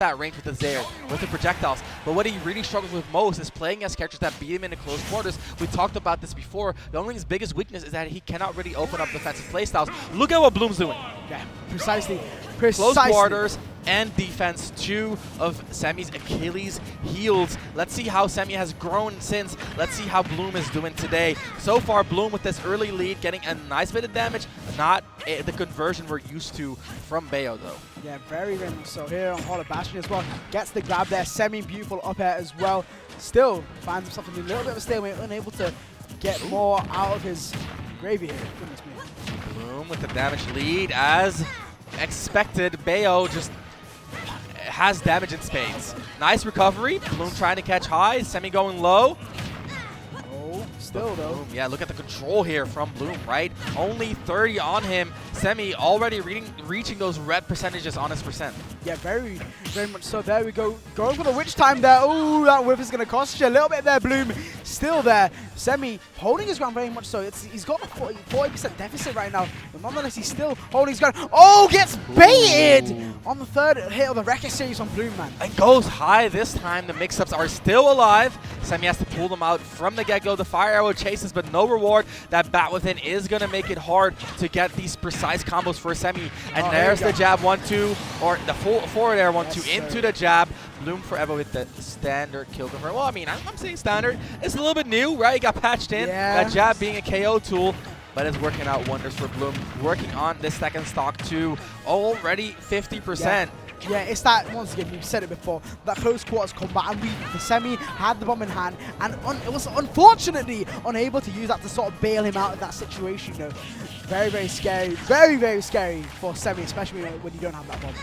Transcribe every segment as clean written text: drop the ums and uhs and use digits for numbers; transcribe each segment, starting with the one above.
that range with the Zair, with the projectiles. But what he really struggles with most is playing as characters that beat him into close quarters. We talked about this before. The only his biggest weakness is that he cannot really open up defensive playstyles. Look at what Bloom's doing. Yeah, precisely. Close quarters and defense, two of Semmie's Achilles heels. Let's see how Semmie has grown since. Let's see how Bloom is doing today. So far, Bloom with this early lead, getting a nice bit of damage. Not the conversion we're used to from Bayo, though. Yeah, very much so. Here on Hollow Bastion as well. Gets the grab there. Semmie beautiful up air as well. Still finds himself in a little bit of a stalemate, unable to get more out of his gravy here. Goodness me. Bloom with the damage lead as expected. Bayo just has damage in spades. Nice recovery. Bloom trying to catch high. Semmie going low. Oh, still though. Bloom, yeah, look at the control here from Bloom, right? Only 30 on him. Semmie already reaching those red percentages on his percent. Yeah, very much so. There we go. Going for the witch time there. Oh, that whiff is going to cost you a little bit there, Bloom. Still there. Semmie holding his ground very much so. He's got a 40% deficit right now. But nonetheless, he's still holding his ground. Oh, gets baited on the third hit of the Wrecker series on Bloom, man. And goes high this time. The mix-ups are still alive. Semmie has to pull them out from the get-go. The fire arrow chases, but no reward. That bat within is going to make it hard to get these precise combos for Semmie. And there's the jab 1-2, or the forward air 1-2 into the jab. Bloom4Eva with the standard kill confirm. Well, I mean, I'm saying standard. It's a little bit new, right? It got patched in. Yeah. That jab being a KO tool, but it's working out wonders for Bloom. Working on this second stock to already 50%. Yeah, it's that, once again, you've said it before, that close quarters combat, and the Semmie had the bomb in hand, and it was unfortunately unable to use that to sort of bail him out of that situation, you know. Very scary, very scary for Semmie, especially when you don't have that bomb.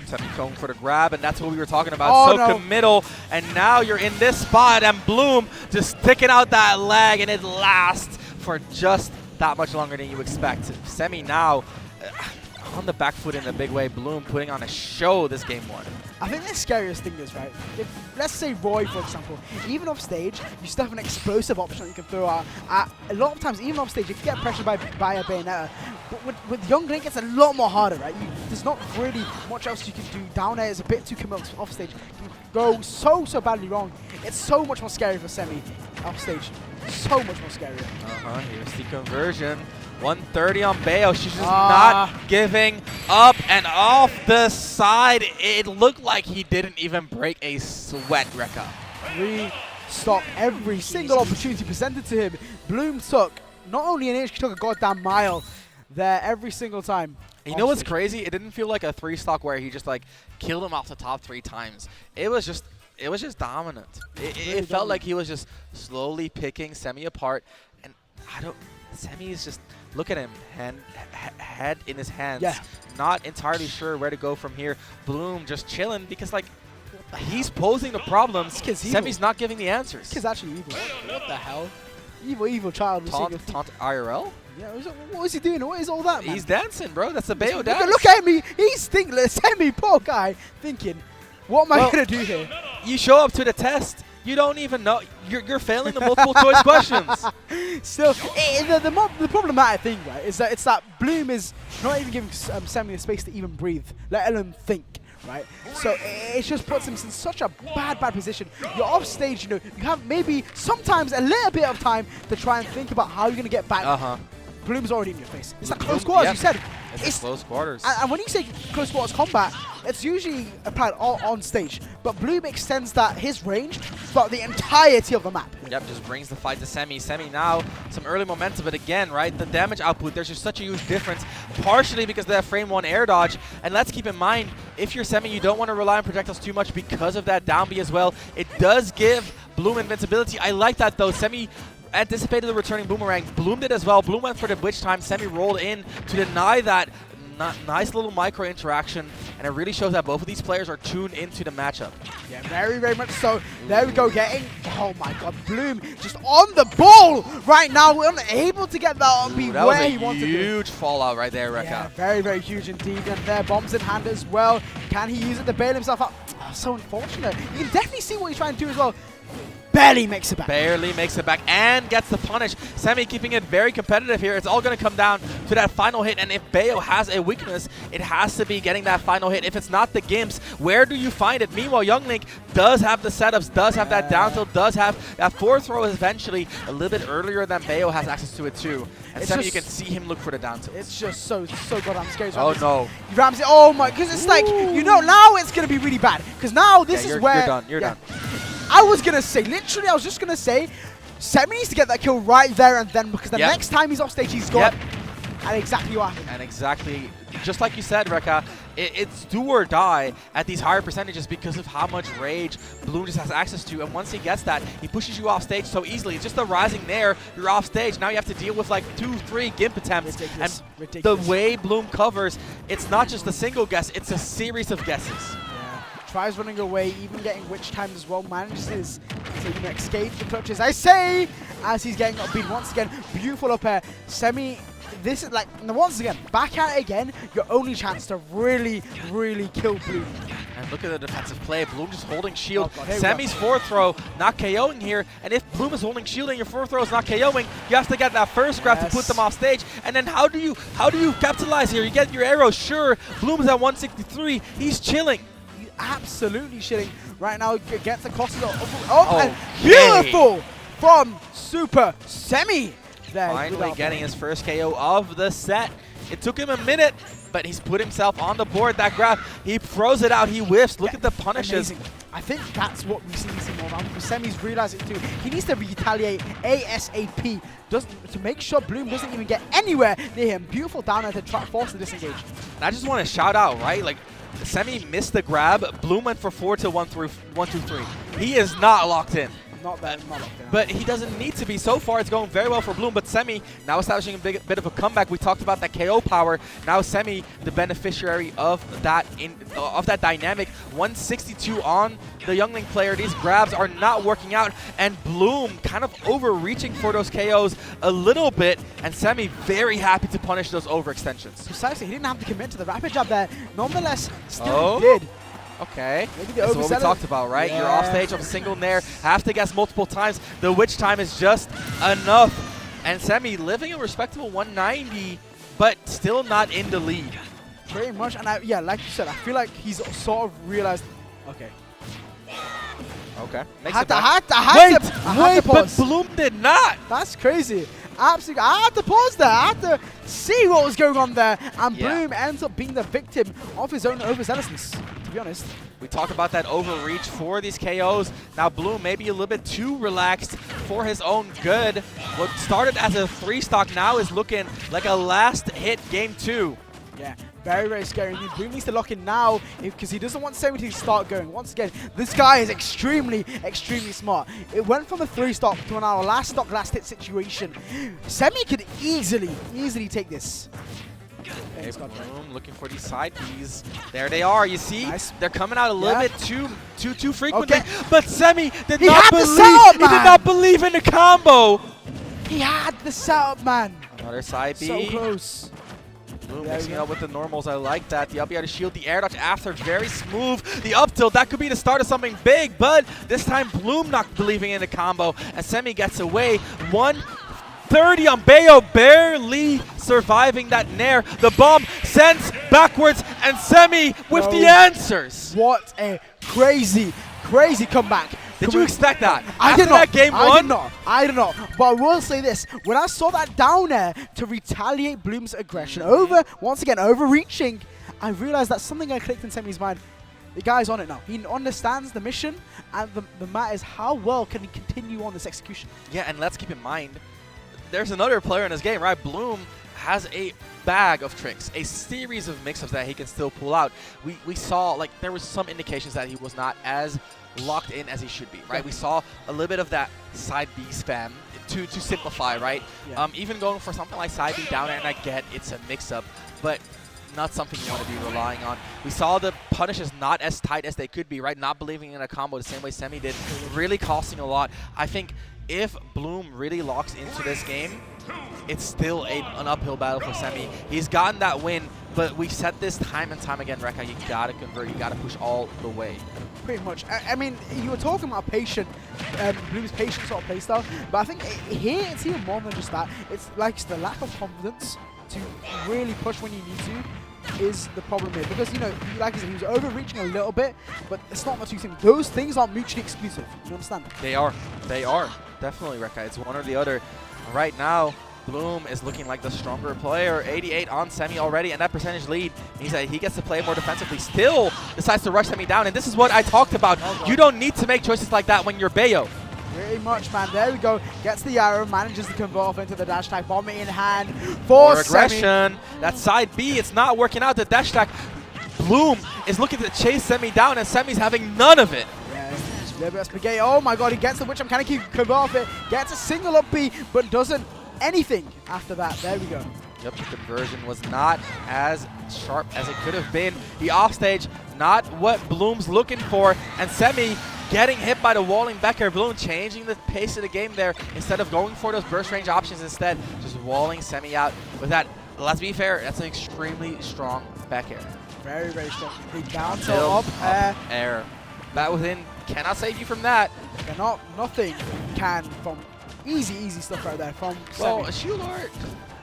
Semmie going for the grab, and that's what we were talking about. Committal, and now you're in this spot, and Bloom just sticking out that leg, and it lasts for just that much longer than you expect. Semmie now on the back foot in a big way. Bloom putting on a show this game one. I think the scariest thing is, right, if, let's say Roy, for example, even off stage, you still have an explosive option that you can throw out. A lot of times, even off stage, you can get pressured by a Bayonetta. But with Young, it gets a lot more harder, right? There's not really much else you can do. Down air is a bit too committal off stage. You can go so badly wrong. It's so much more scary for Semmie off stage. So much more scary. Here's the conversion. 130 on Bayo. She's just not giving up. And off the side, it looked like he didn't even break a sweat, Rekka. Restock every single opportunity presented to him. Bloom took not only an inch, he took a goddamn mile there every single time. You know what's crazy? It didn't feel like a 3-stock where he just like killed him off the top 3 times. It was just dominant. It felt like he was just slowly picking Semmie apart. And Semmie is just, look at him, head in his hands. Yeah. Not entirely sure where to go from here. Bloom just chilling because like he's posing the problems. Semmie's not giving the answers. This kid's actually evil. What the hell? Evil child. Taunt IRL? Yeah, what is he doing? What is all that, man? He's dancing, bro. That's the Bayo dance. Look at me. He's thinking, Semmie, poor guy, thinking, what am I going to do here? You show up to the test. You don't even know. You're failing the multiple choice questions. Still, the problematic thing, right, is that it's that Bloom is not even giving Semmie the space to even breathe, let alone think, right? So it just puts him in such a bad position. You're off stage, you know, you have maybe sometimes a little bit of time to try and think about how you're going to get back. Bloom's already in your face. It's that close quarters, you said. It's close quarters. And when you say close quarters combat, it's usually applied on stage. But Bloom extends his range throughout the entirety of the map. Yep, just brings the fight to Semmie. Semmie now, some early momentum, but again, right, the damage output, there's just such a huge difference, partially because of that frame 1 air dodge. And let's keep in mind, if you're Semmie, you don't want to rely on projectiles too much because of that down B as well. It does give Bloom invincibility. I like that, though. Semmie anticipated the returning boomerang. Bloom did as well. Bloom went for the witch time. Semmie rolled in to deny that. Nice little micro interaction, and it really shows that both of these players are tuned into the matchup. Yeah, very much so. There we go, oh my god, Bloom just on the ball right now. We're unable to get that on B where he wanted to. That was a huge fallout right there, Rekka. Yeah, very huge indeed. And there, bombs in hand as well. Can he use it to bail himself out? Oh, so unfortunate. You can definitely see what he's trying to do as well. barely makes it back. Barely makes it back and gets the punish. Semi keeping it very competitive here. It's all going to come down to that final hit, and if Bayo has a weakness, it has to be getting that final hit. If it's not the Gimps, where do you find it? Meanwhile, YoungLink does have the setups, does have that down tilt, does have that fourth throw eventually a little bit earlier than Bayo has access to it too. And Semi, you can see him look for the down tilt. It's just so goddamn scary. Oh no. Ramsey, oh my, because it's like, you know, now it's going to be really bad. Because now this is where... You're done, you're done. I was going to say, literally, I was just going to say, Semi needs to get that kill right there and then, because the next time he's off stage, he's gone. And exactly what happened. And exactly, just like you said, Rekka, it's do or die at these higher percentages because of how much rage Bloom just has access to. And once he gets that, he pushes you off stage so easily. It's just the rising there, you're off stage. Now you have to deal with like 2-3 Gimp attempts. Ridiculous. And Ridiculous. The way Bloom covers, it's not just a single guess, it's a series of guesses. Tries running away, even getting witch timed as well, manages to escape the clutches, I say, as he's getting upbeat once again. Beautiful up air. Semi, this is like, once again, back at it again, your only chance to really, really kill Bloom. And look at the defensive play. Bloom just holding shield. Oh God, Semi's fourth throw not KOing here. And if Bloom is holding shield and your fourth throw is not KOing, you have to get that first grab to put them off stage. And then how do you capitalize here? You get your arrows, sure. Bloom is at 163. He's chilling. Absolutely shitting right now. Gets the cost and beautiful from Supahsemmie. Finally getting his first KO of the set. It took him a minute, but he's put himself on the board. That grab, he throws it out, he whiffs. Look at the punishes. Amazing. I think that's what we see more of. Semi's realizing too. He needs to retaliate ASAP to make sure Bloom doesn't even get anywhere near him. Beautiful down air to try force the disengage. And I just want to shout out, right? Like, Semi missed the grab. Bloom went for 4-1-2-3. He is not locked in. Not locked in. But he doesn't need to be. So far, it's going very well for Bloom. But Semi now establishing a bit of a comeback. We talked about that KO power. Now Semi, the beneficiary of that dynamic. 162 on the YoungLink player. These grabs are not working out, and Bloom kind of overreaching for those KOs a little bit. And Semi very happy to punish those overextensions. Precisely, he didn't have to commit to the rapid jab there. Nonetheless, still did. Okay, that's what we talked about, right? You're off stage of a single nair, have to guess multiple times. The witch time is just enough. And Semi living a respectable 190, but still not in the lead. Pretty much, and yeah, like you said, I feel like he's sort of realized, okay. Wait, but Bloom did not. That's crazy. Absolutely, I had to pause there. I had to see what was going on there, and Bloom ends up being the victim of his own overzealousness, to be honest. We talked about that overreach for these KOs. Now Bloom maybe a little bit too relaxed for his own good. What started as a 3-stock now is looking like a last hit game 2. Yeah, very, very scary. Bloom needs to lock in now because he doesn't want Semi to start going. Once again, this guy is extremely, extremely smart. It went from a 3-stock to an hour last stock, last hit situation. Semi could easily take this. Okay, Bloom looking for these side Bs. There they are. You see, they're coming out a little bit too frequently. Okay. But Semi did not believe in the combo. He had the setup, man. Another side B. So close. Bloom mixing it up with the normals. I like that. The up air to shield, the air dodge after, very smooth. The up tilt, that could be the start of something big, but this time Bloom not believing in the combo, and Semi gets away. 130 on Bayo, barely surviving that nair. The bomb sends backwards, and Semi with the answers. What a crazy, crazy comeback. Did you expect that? I did not. That game one? I did not. But I will say this. When I saw that down air to retaliate Bloom's aggression, once again, overreaching, I realized that something I clicked in Semi's mind. The guy's on it now. He understands the mission, and the matter is how well can he continue on this execution. Yeah, and let's keep in mind, there's another player in this game, right? Bloom has a bag of tricks, a series of mix-ups that he can still pull out. We saw, like, there was some indications that he was not as locked in as he should be, right? We saw a little bit of that side B spam to simplify, right? Even going for something like side B down air, and I get it's a mix-up, but not something you want to be relying on. We saw the punishes not as tight as they could be, right? Not believing in a combo the same way Semi did, really costing a lot. I think if Bloom really locks into this game, it's still an uphill battle for Semi. He's gotten that win, but we've said this time and time again, Rekka, you gotta convert, you gotta push all the way. Pretty much. I mean, you were talking about patient, Bloom's patient sort of playstyle, but I think here it's even more than just that. It's like the lack of confidence to really push when you need to is the problem here. Because, you know, like I said, he was overreaching a little bit, but it's not the two things. Those things aren't mutually exclusive. You understand? They are. They are. Definitely, Rekka. It's one or the other. Right now, Bloom is looking like the stronger player. 88 on Semi already, and that percentage lead means that he gets to play more defensively. Still decides to rush Semi down, and this is what I talked about. You don't need to make choices like that when you're Bayo. Pretty much, man. There we go. Gets the arrow, manages to convert off into the dash tag. Bomb in hand for aggression. Semi. That side B, it's not working out. The dash tag. Bloom is looking to chase Semi down, and Semi's having none of it. A little bit of spaghetti. Oh my god, he gets the witch. I'm kind of keep convert off it. Gets a single up B, but doesn't anything after that. There we go. Yep, the conversion was not as sharp as it could have been. The offstage, not what Bloom's looking for, and Semi getting hit by the walling Becker. Bloom changing the pace of the game there. Instead of going for those burst range options, instead just walling Semi out with that. Let's be fair, that's an extremely strong back air. Very, very strong. Big down tilt, up air. That within cannot save you from that. Nothing can from easy stuff right there from Well, Semi. a shield art.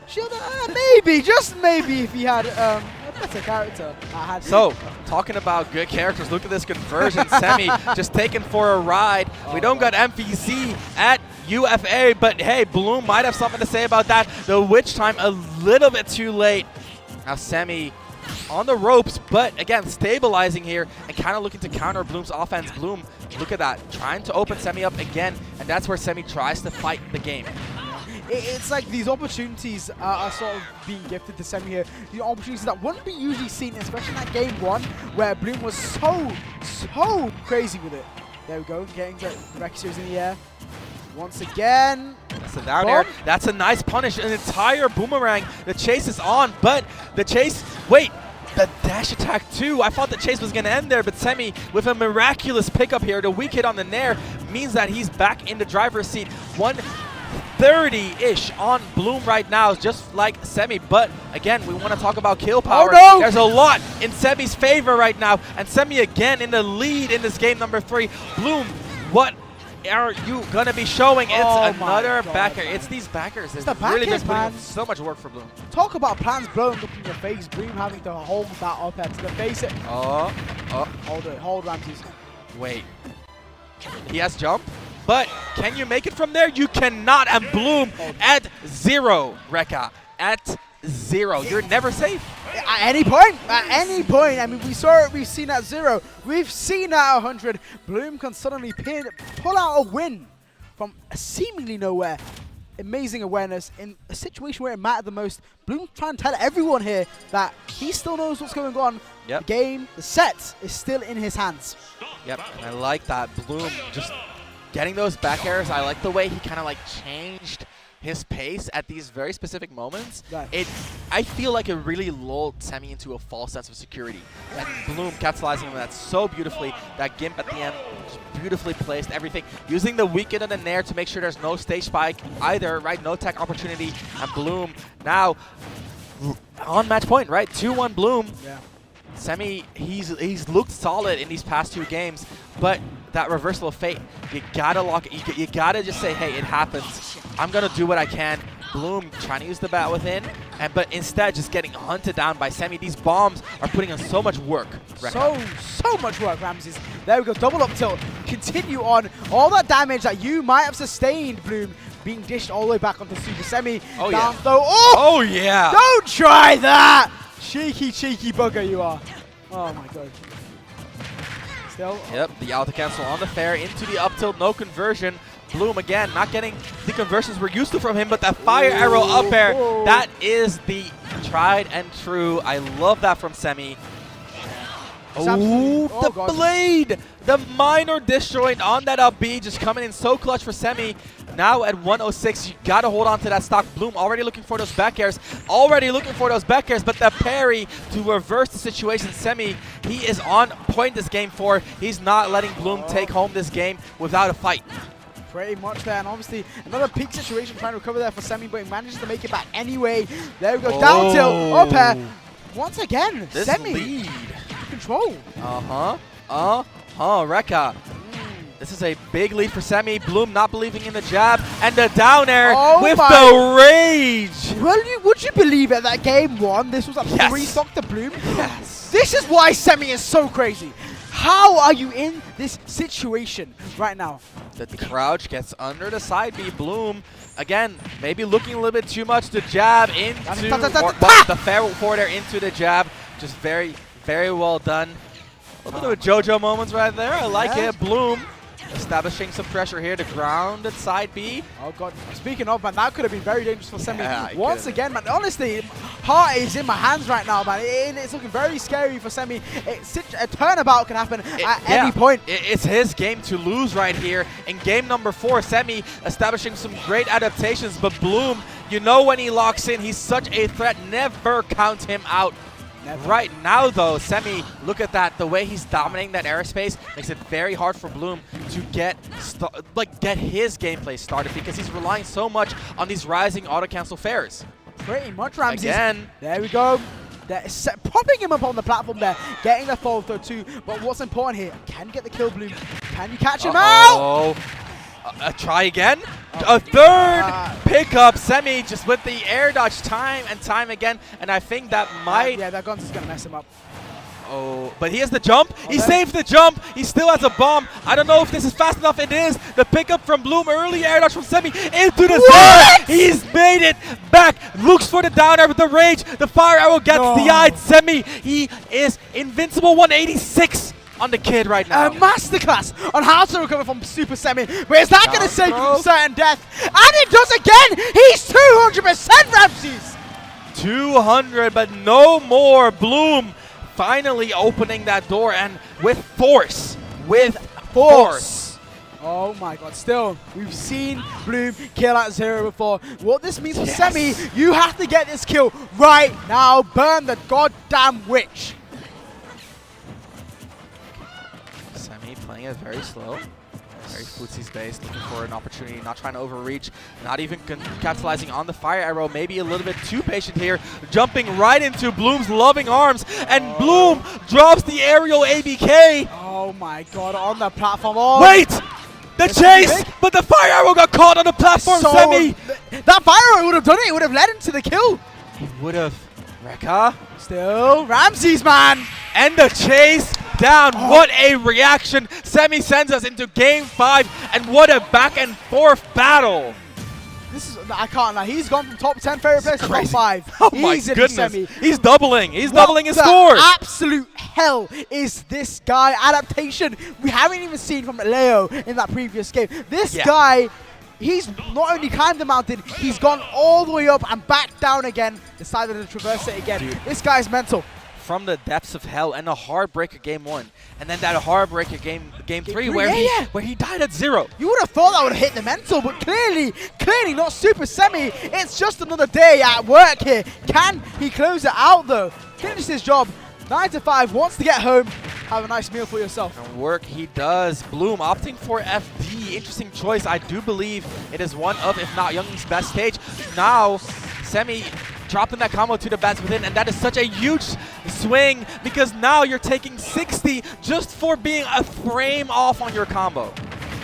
Shield, maybe, just maybe if he had a better character. So, talking about good characters, look at this conversion. Semi just taken for a ride. We don't got MVC at UFA, but hey, Bloom might have something to say about that. The witch time a little bit too late. Now Semi on the ropes, but again, stabilizing here and kind of looking to counter Bloom's offense. Bloom, look at that, trying to open Semi up again, and that's where Semi tries to fight the game. It's like these opportunities are sort of being gifted to Semi here. The opportunities that wouldn't be usually seen, especially in that game one, where Bloom was so crazy with it. There we go, getting the Rex series in the air. Once again. That's a down air. That's a nice punish. An entire boomerang. The chase is on, but the chase, wait, the dash attack too. I thought the chase was going to end there, but Semi with a miraculous pickup here. The weak hit on the nair means that he's back in the driver's seat. 130-ish on Bloom right now, just like Semi. But again, we want to talk about kill power. Oh, no! There's a lot in Semi's favor right now, and Semi again in the lead in this game number 3. Bloom, what are you gonna be showing? It's another backer. It's these backers. It's the really backers, been putting so much work for Bloom. Talk about plans blowing up in your face. Bloom having to hold that up to the face it. Hold it. Hold Ramses. Wait. He has jump, but can you make it from there? You cannot. And Bloom at 0, Rekka. At 0. You're never safe. At any point. I mean, we saw it. We've seen at 0. We've seen at 100. Bloom can suddenly pull out a win from seemingly nowhere. Amazing awareness in a situation where it mattered the most. Bloom trying to tell everyone here that he still knows what's going on. Yep. The game, the set is still in his hands. Yep, and I like that. Bloom just getting those back airs. I like the way he kind of like changed his pace at these very specific moments. Right. I feel like it really lulled Semi into a false sense of security. And Bloom capitalizing on that so beautifully. That gimp at the end, just beautifully placed, everything. Using the weak hit on the nair to make sure there's no stage spike either, right? No tech opportunity. And Bloom now on match point, right? 2-1 Bloom. Yeah. Semi, he's looked solid in these past 2 games, but that reversal of fate, you gotta lock it. You gotta just say, hey, it happens. I'm gonna do what I can. Bloom trying to use the bat within, but instead just getting hunted down by Semi. These bombs are putting in so much work. So much work, Ramses. There we go, double up tilt. Continue on. All that damage that you might have sustained, Bloom, being dished all the way back onto Super Semi. Oh, down yeah. throw. Oh, yeah. Don't try that. Cheeky bugger you are. Oh, my God. Still. Yep, the auto cancel on the fair into the up tilt, no conversion. Bloom again, not getting the conversions we're used to from him, but that fire arrow up air, that is the tried and true. I love that from Semi. Oh, the blade! The minor disjoint on that up B, just coming in so clutch for Semi. Now at 106, you gotta hold on to that stock. Bloom already looking for those back airs, but the parry to reverse the situation. Semi, he is on point this game for. He's not letting Bloom take home this game without a fight. Pretty much there, and obviously another peak situation trying to recover there for Semi, but he manages to make it back anyway. There we go, down tilt, up air. Once again, This Semi lead. control. Rekka. This is a big lead for Semi. Bloom not believing in the jab, and the down air with the rage. Well, would you believe it that game 1, this was a 3-stock to Bloom? Yes. This is why Semi is so crazy. How are you in this situation right now? The crouch gets under the side B. Bloom, again, maybe looking a little bit too much to jab into, the fair forward air into the jab. Just very, very well done. A little bit of JoJo moments right there. I like it. Bloom establishing some pressure here to ground at side B. Oh god, speaking of, man, that could have been very dangerous for Semi. Once again, man, honestly, heart is in my hands right now, man. It's looking very scary for Semi. A turnabout can happen at any point. It's his game to lose right here. In game number 4, Semi establishing some great adaptations, but Bloom, you know when he locks in, he's such a threat. Never count him out. Never. Right now, though, Semi, look at that. The way he's dominating that airspace makes it very hard for Bloom to get his gameplay started, because he's relying so much on these rising auto-cancel fairs. Pretty much, Ramses. Again. There we go. Popping him up on the platform there, getting the fall through too. But what's important here, can you get the kill, Bloom? Can you catch him out? Try again. A third pickup. Semi just with the air dodge time and time again. And I think that might... yeah, that gun's going to mess him up. Oh, but he has the jump. He saved the jump. He still has a bomb. I don't know if this is fast enough. It is. The pickup from Bloom. Early air dodge from Semi into the zone. He's made it back. Looks for the down air with the rage. The fire arrow gets the eye. Semi, he is invincible. 186 on the kid right now. A masterclass on how to recover from Super Semi. But is that going to save you from certain death? And it does again. He's 200% Ramses. 200, but no more. Bloom finally opening that door, and with force. With force. Oh my god, still, we've seen Bloom kill at 0 before. What this means for Semi, you have to get this kill right now. Burn the goddamn witch. Semi playing it very slow. Very footsies based, looking for an opportunity, not trying to overreach, not even capitalizing on the fire arrow, maybe a little bit too patient here, jumping right into Bloom's loving arms, and Bloom drops the aerial ABK. Oh my god, on the platform. Wait! The chase! But the fire arrow got caught on the platform, Semi! That fire arrow would have done it, it would have led him to the kill. It would have. Rekka. Still, Ramses, man! And the chase down. What a reaction. Semi sends us into game 5, and what a back and forth battle. This is, I can't lie, he's gone from top 10 favorite players to top 5. Oh my goodness. Semi. He's doubling. He's doubling his scores. Absolute hell is this guy. Adaptation we haven't even seen from Leo in that previous game. This guy, he's not only climbed the mountain, he's gone all the way up and back down again, decided to traverse it again. Dude. This guy's mental. From the depths of hell, and a heartbreaker game 1, and then that heartbreaker game 3 where he died at 0. You would have thought that would have hit the mental, but clearly not Super Semi. It's just another day at work here. Can he close it out though? Finish his job. 9 to 5, wants to get home. Have a nice meal for yourself. And work he does. Bloom opting for FD. Interesting choice. I do believe it is one of, if not Young's best stage. Now, Semi dropping that combo to the bats within, and that is such a huge swing, because now you're taking 60 just for being a frame off on your combo.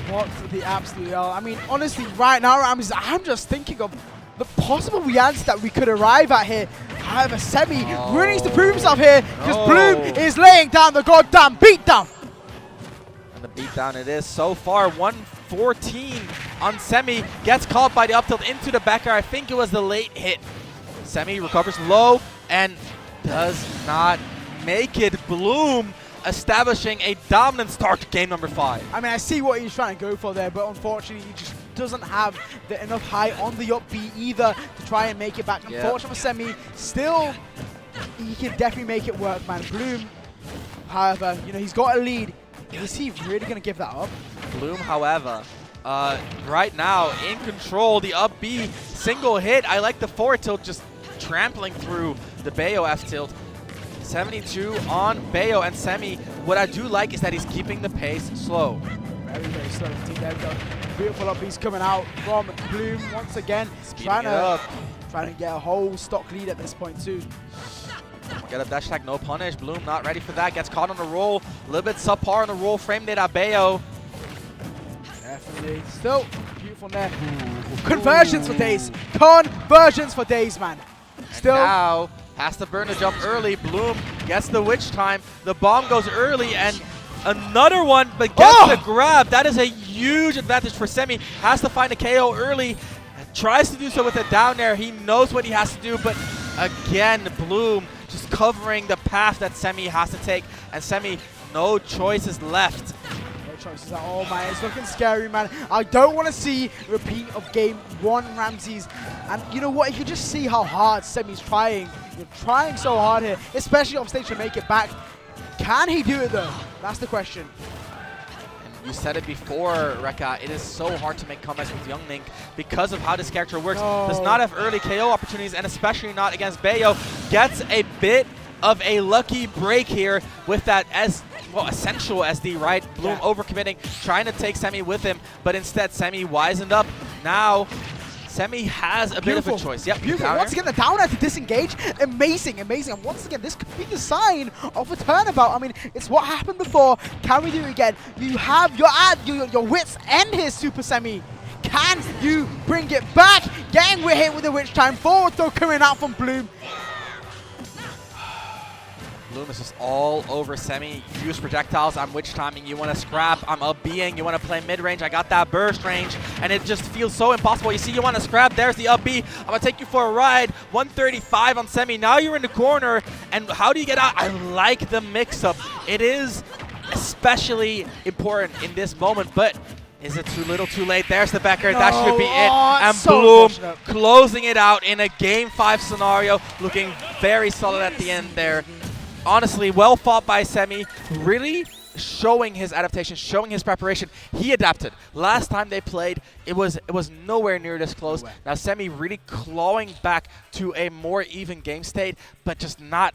What the absolute hell? I mean, honestly, right now, I'm just thinking of the possible realities that we could arrive at here. However, Semi really needs to prove himself here, because Bloom is laying down the goddamn beatdown. And the beatdown it is so far. 114 on Semi. Gets caught by the up tilt into the back air. I think it was the late hit. Semi recovers low and does not make it. Bloom establishing a dominant start to game number 5. I mean, I see what he's trying to go for there, but unfortunately, he just doesn't have enough high on the up B either to try and make it back. Unfortunately for Semi, still, he can definitely make it work, man. Bloom, however, you know, he's got a lead. Is he really going to give that up? Bloom, however, right now in control. The up B single hit. I like the forward tilt just trampling through the Bayo F tilt. 72 on Bayo, and Semi, what I do like is that he's keeping the pace slow. Very, very slow indeed. There we go. Beautiful up beats coming out from Bloom once again. Trying to get a whole stock lead at this point too. Get a dash attack, no punish. Bloom not ready for that. Gets caught on the roll. A little bit subpar on the roll. Frame data Bayo. Definitely. Still beautiful there. Conversions for days. Conversions for days, man. Still. And now has to burn the jump early. Bloom gets the witch time. The bomb goes early and another one, but gets the grab. That is a huge advantage for Semi. Has to find a KO early. Tries to do so with a down air. He knows what he has to do, but again, Bloom just covering the path that Semi has to take, and Semi, no choices left. No choices at all, man. It's looking scary, man. I don't want to see a repeat of game 1 Ramses. And you know what? If you just see how hard Semi's trying, you're trying so hard here, especially off stage to make it back. Can he do it though? That's the question. You said it before, Rekka, it is so hard to make comebacks with Young Link because of how this character works. Does not have early KO opportunities, and especially not against Bayo. Gets a bit of a lucky break here with that essential SD, right? Bloom overcommitting, trying to take Semi with him, but instead Semi wisened up. Now Semi has a bit of a choice. Yep, beautiful. Once again, the down air to disengage. Amazing, amazing. And once again, this could be the sign of a turnabout. I mean, it's what happened before. Can we do it again? You have your wits end here, Super Semi. Can you bring it back? Getting hit with the witch time. Forward throw coming out from Bloom. Bloom is just all over Semi. Use projectiles. I'm witch timing. You want to scrap. I'm up B'ing. You want to play mid range. I got that burst range. And it just feels so impossible. You see, you want to scrap. There's the up B. I'm going to take you for a ride. 135 on Semi. Now you're in the corner. And how do you get out? I like the mix up. It is especially important in this moment. But is it too little too late? There's the Becker. That should be it. And so Bloom closing it out in a game 5 scenario. Looking very solid at the end there. Honestly, well fought by Semi, really showing his adaptation, showing his preparation. He adapted. Last time they played, it was nowhere near this close. Now Semi really clawing back to a more even game state, but just not